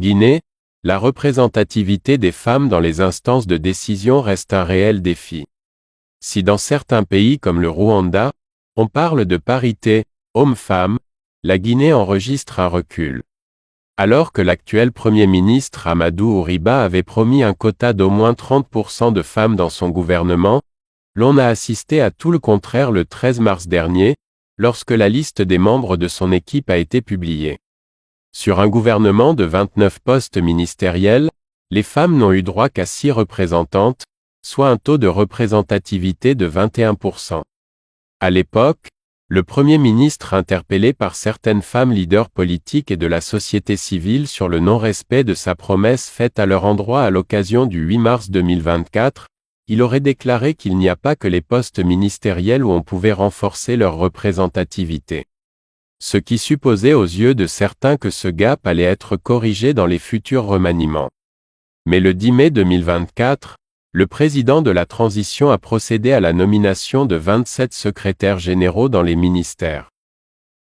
Guinée, la représentativité des femmes dans les instances de décision reste un réel défi. Si dans certains pays comme le Rwanda, on parle de parité hommes-femmes, la Guinée enregistre un recul. Alors que l'actuel Premier ministre Amadou Ouriba avait promis un quota d'au moins 30% de femmes dans son gouvernement, l'on a assisté à tout le contraire le 13 mars dernier, lorsque la liste des membres de son équipe a été publiée. Sur un gouvernement de 29 postes ministériels, les femmes n'ont eu droit qu'à 6 représentantes, soit un taux de représentativité de 21%. À l'époque, le Premier ministre interpellé par certaines femmes leaders politiques et de la société civile sur le non-respect de sa promesse faite à leur endroit à l'occasion du 8 mars 2024, il aurait déclaré qu'il n'y a pas que les postes ministériels où on pouvait renforcer leur représentativité. Ce qui supposait aux yeux de certains que ce gap allait être corrigé dans les futurs remaniements. Mais le 10 mai 2024, le président de la transition a procédé à la nomination de 27 secrétaires généraux dans les ministères.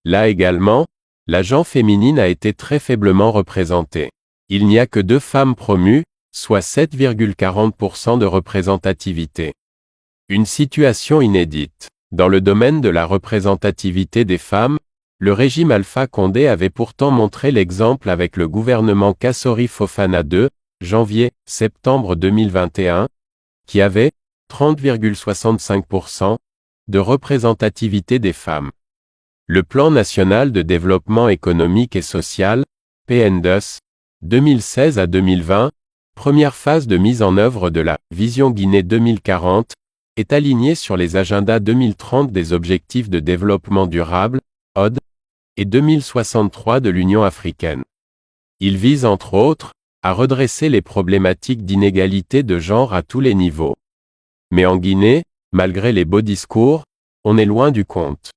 Là également, la gent féminine a été très faiblement représentée. Il n'y a que 2 femmes promues, soit 7,40% de représentativité. Une situation inédite. Dans le domaine de la représentativité des femmes, le régime Alpha Condé avait pourtant montré l'exemple avec le gouvernement Kassori Fofana II, janvier-septembre 2021, qui avait 30,65% de représentativité des femmes. Le Plan national de développement économique et social, PNDES, 2016 à 2020, première phase de mise en œuvre de la Vision Guinée 2040, est aligné sur les agendas 2030 des objectifs de développement durable, ODD, et 2063 de l'Union africaine. Il vise entre autres, à redresser les problématiques d'inégalité de genre à tous les niveaux. Mais en Guinée, malgré les beaux discours, on est loin du compte.